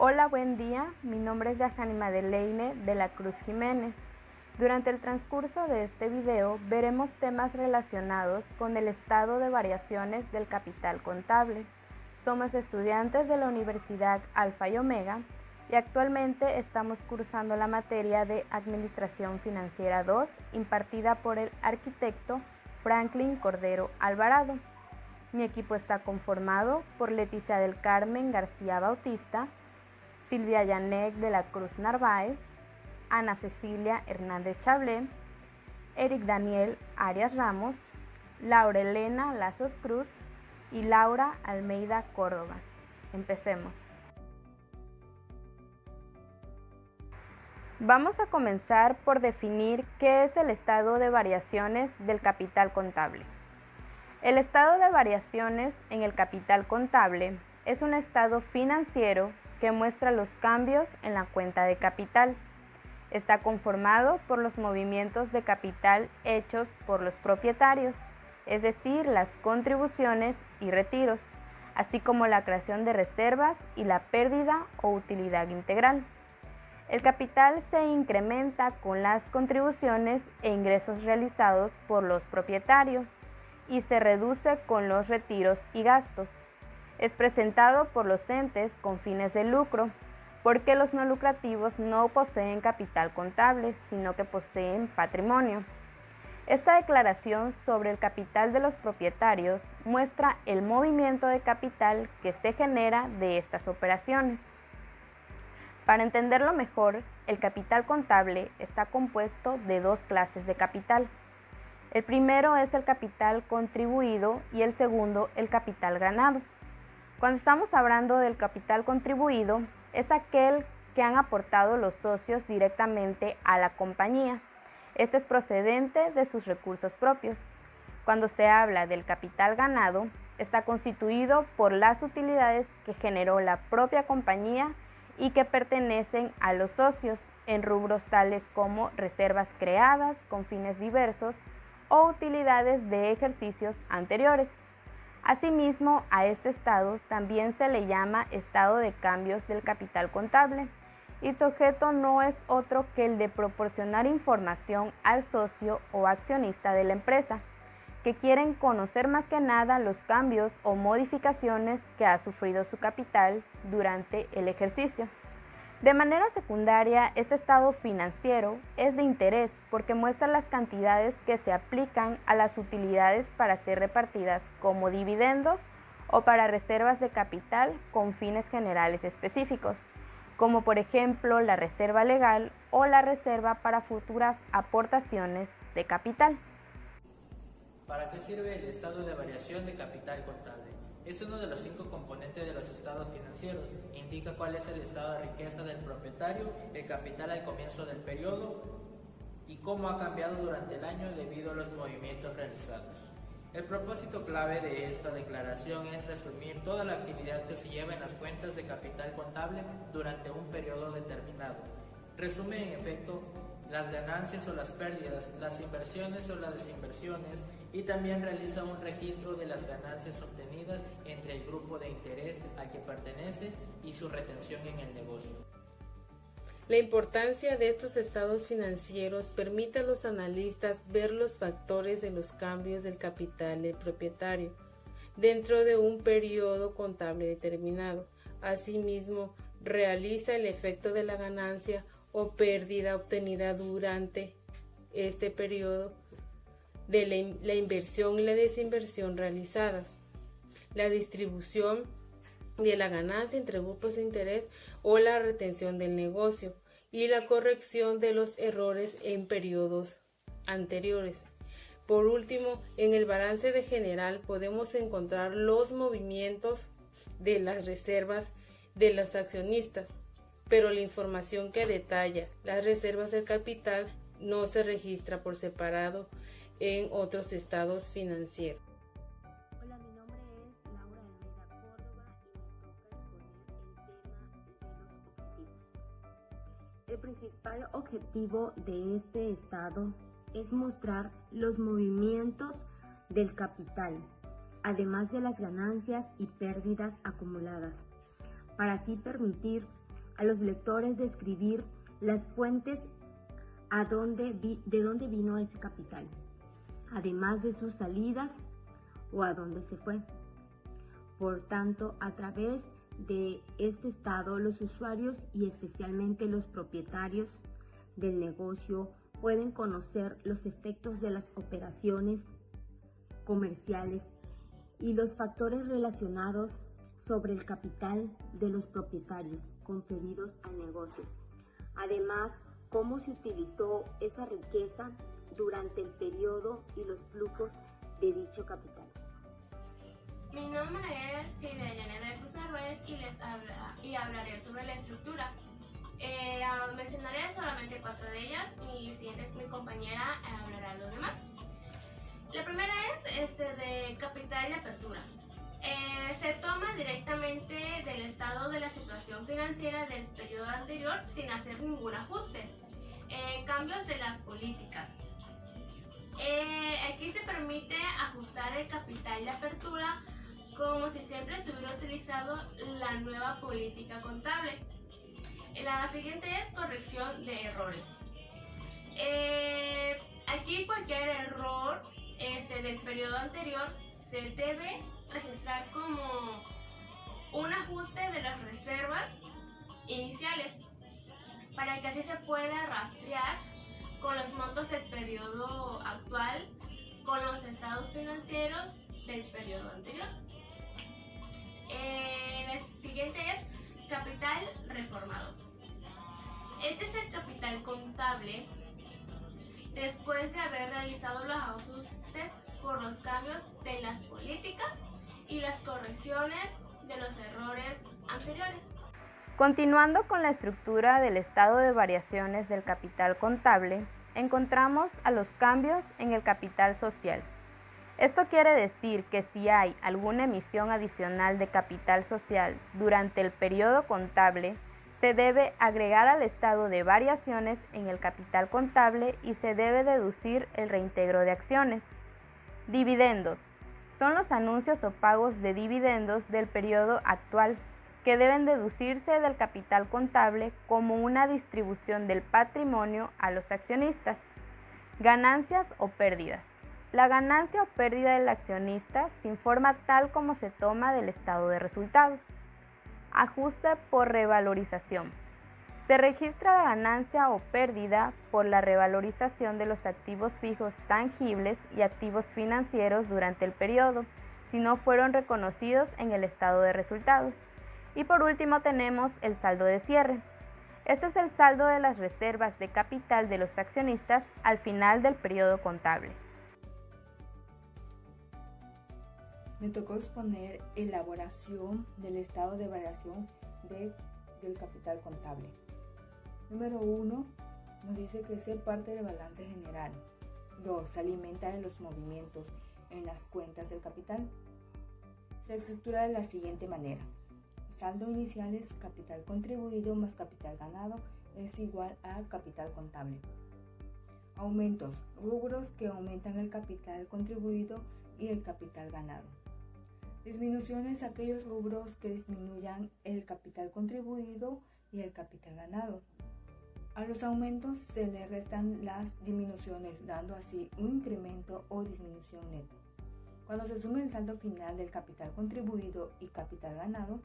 Hola, buen día. Mi nombre es Yahani Madeleine de la Cruz Jiménez. Durante el transcurso de este video veremos temas relacionados con el estado de variaciones del capital contable. Somos estudiantes de la Universidad Alfa y Omega y actualmente estamos cursando la materia de Administración Financiera 2 impartida por el arquitecto Franklin Cordero Alvarado. Mi equipo está conformado por Leticia del Carmen García Bautista, Silvia Yanek de la Cruz Narváez, Ana Cecilia Hernández Chablé, Eric Daniel Arias Ramos, Laura Elena Lazos Cruz y Laura Almeida Córdoba. Empecemos. Vamos a comenzar por definir qué es el estado de variaciones del capital contable. El estado de variaciones en el capital contable es un estado financiero que muestra los cambios en la cuenta de capital. Está conformado por los movimientos de capital hechos por los propietarios, es decir, las contribuciones y retiros, así como la creación de reservas y la pérdida o utilidad integral. El capital se incrementa con las contribuciones e ingresos realizados por los propietarios y se reduce con los retiros y gastos. Es presentado por los entes con fines de lucro, porque los no lucrativos no poseen capital contable, sino que poseen patrimonio. Esta declaración sobre el capital de los propietarios muestra el movimiento de capital que se genera de estas operaciones. Para entenderlo mejor, el capital contable está compuesto de dos clases de capital. El primero es el capital contribuido y el segundo el capital ganado. Cuando estamos hablando del capital contribuido, es aquel que han aportado los socios directamente a la compañía. Este es procedente de sus recursos propios. Cuando se habla del capital ganado, está constituido por las utilidades que generó la propia compañía y que pertenecen a los socios en rubros tales como reservas creadas con fines diversos o utilidades de ejercicios anteriores. Asimismo, a este estado también se le llama estado de cambios del capital contable y su objeto no es otro que el de proporcionar información al socio o accionista de la empresa, que quieren conocer más que nada los cambios o modificaciones que ha sufrido su capital durante el ejercicio. De manera secundaria, este estado financiero es de interés porque muestra las cantidades que se aplican a las utilidades para ser repartidas como dividendos o para reservas de capital con fines generales específicos, como por ejemplo la reserva legal o la reserva para futuras aportaciones de capital. ¿Para qué sirve el estado de variación de capital contable? Es uno de los 5 componentes de los estados financieros. Indica cuál es el estado de riqueza del propietario, el capital al comienzo del periodo y cómo ha cambiado durante el año debido a los movimientos realizados. El propósito clave de esta declaración es resumir toda la actividad que se lleva en las cuentas de capital contable durante un periodo determinado. Resume en efecto las ganancias o las pérdidas, las inversiones o las desinversiones y también realiza un registro de las ganancias obtenidas entre el grupo de interés al que pertenece y su retención en el negocio. La importancia de estos estados financieros permite a los analistas ver los factores de los cambios del capital del propietario dentro de un periodo contable determinado. Asimismo, realiza el efecto de la ganancia o pérdida obtenida durante este periodo de la inversión y la desinversión realizadas, la distribución de la ganancia entre grupos de interés o la retención del negocio y la corrección de los errores en periodos anteriores. Por último, en el balance de general podemos encontrar los movimientos de las reservas de los accionistas, pero la información que detalla las reservas del capital no se registra por separado en otros estados financieros. Hola, mi nombre es Laura Almeida Córdoba y me toca exponer el tema de los objetivos. El principal objetivo de este estado es mostrar los movimientos del capital, además de las ganancias y pérdidas acumuladas, para así permitir a los lectores describir las fuentes de dónde vino ese capital, además de sus salidas o a dónde se fue. Por tanto, a través de este estado, los usuarios y especialmente los propietarios del negocio pueden conocer los efectos de las operaciones comerciales y los factores relacionados sobre el capital de los propietarios conferidos al negocio. Además, cómo se utilizó esa riqueza durante el periodo y los flujos de dicho capital. Mi nombre es Silvia Yaneda de Cruz Narváez y hablaré sobre la estructura. Mencionaré solamente 4 de ellas, mi compañera hablará los demás. La primera es de capital y apertura. Se toma directamente del estado de la situación financiera del periodo anterior sin hacer ningún ajuste. Cambios de las políticas. Aquí se permite ajustar el capital de apertura como si siempre se hubiera utilizado la nueva política contable. La siguiente es corrección de errores. Aquí cualquier error del periodo anterior se debe registrar como un ajuste de las reservas iniciales para que así se pueda rastrear con los montos del periodo actual con los estados financieros del periodo anterior. La siguiente es capital reformado. Este es el capital contable después de haber realizado los ajustes por los cambios de las políticas y las correcciones de los errores anteriores. Continuando con la estructura del estado de variaciones del capital contable, encontramos a los cambios en el capital social. Esto quiere decir que si hay alguna emisión adicional de capital social durante el periodo contable, se debe agregar al estado de variaciones en el capital contable y se debe deducir el reintegro de acciones. Dividendos. Son los anuncios o pagos de dividendos del periodo actual que deben deducirse del capital contable como una distribución del patrimonio a los accionistas. Ganancias o pérdidas. La ganancia o pérdida del accionista se informa tal como se toma del estado de resultados. Ajuste por revalorización. Se registra la ganancia o pérdida por la revalorización de los activos fijos tangibles y activos financieros durante el periodo, si no fueron reconocidos en el estado de resultados. Y por último tenemos el saldo de cierre. Este es el saldo de las reservas de capital de los accionistas al final del periodo contable. Me tocó exponer elaboración del estado de variación del capital contable. Número 1 nos dice que es parte del balance general. 2. Se alimenta de los movimientos en las cuentas del capital. Se estructura de la siguiente manera. Saldo inicial es capital contribuido más capital ganado es igual a capital contable. Aumentos, rubros que aumentan el capital contribuido y el capital ganado. Disminuciones, aquellos rubros que disminuyan el capital contribuido y el capital ganado. A los aumentos se le restan las disminuciones, dando así un incremento o disminución neta. Cuando se sume el saldo final del capital contribuido y capital ganado,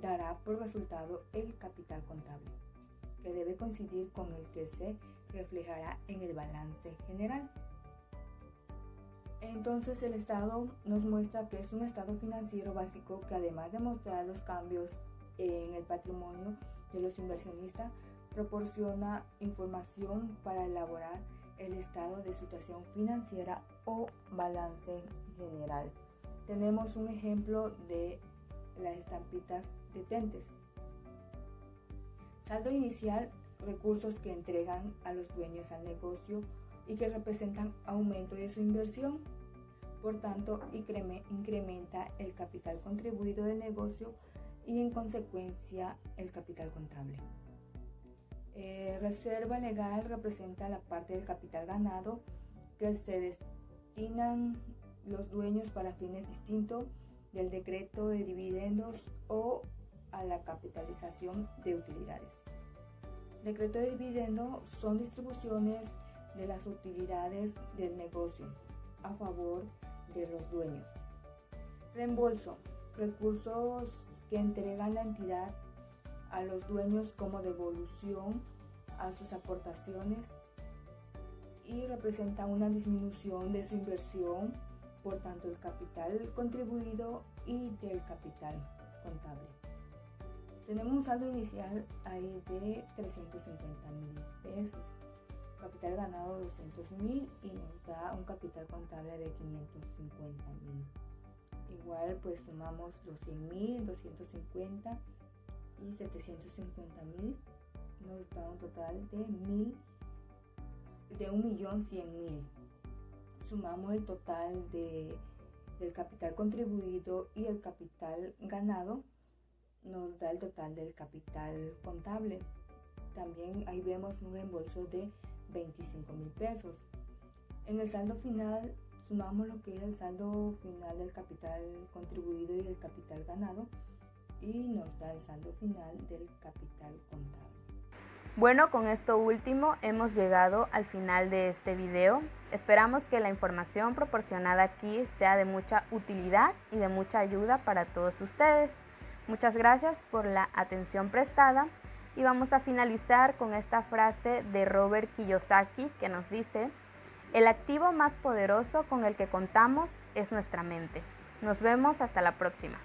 dará por resultado el capital contable, que debe coincidir con el que se reflejará en el balance general. Entonces el estado nos muestra que es un estado financiero básico que además de mostrar los cambios en el patrimonio de los inversionistas, proporciona información para elaborar el estado de situación financiera o balance general. Tenemos un ejemplo de las estampitas de Tentes. Saldo inicial, recursos que entregan a los dueños al negocio y que representan aumento de su inversión. Por tanto, incrementa el capital contribuido del negocio y en consecuencia el capital contable. Reserva legal representa la parte del capital ganado que se destinan los dueños para fines distintos del decreto de dividendos o a la capitalización de utilidades. Decreto de dividendo son distribuciones de las utilidades del negocio a favor de los dueños. Reembolso, recursos que entregan la entidad a los dueños como devolución a sus aportaciones y representa una disminución de su inversión por tanto el capital contribuido y del capital contable. Tenemos un saldo inicial ahí de 350,000 pesos, capital ganado 200,000 y nos da un capital contable de 550,000. Igual pues sumamos los 100,000, 250 y 750,000, nos da un total de 1,100,000. Sumamos el total del capital contribuido y el capital ganado, nos da el total del capital contable. También ahí vemos un reembolso de 25,000 pesos. En el saldo final sumamos lo que es el saldo final del capital contribuido y el capital ganado y nos da el saldo final del capital contable. Bueno, con esto último hemos llegado al final de este video. Esperamos que la información proporcionada aquí sea de mucha utilidad y de mucha ayuda para todos ustedes. Muchas gracias por la atención prestada y vamos a finalizar con esta frase de Robert Kiyosaki que nos dice: el activo más poderoso con el que contamos es nuestra mente. Nos vemos hasta la próxima.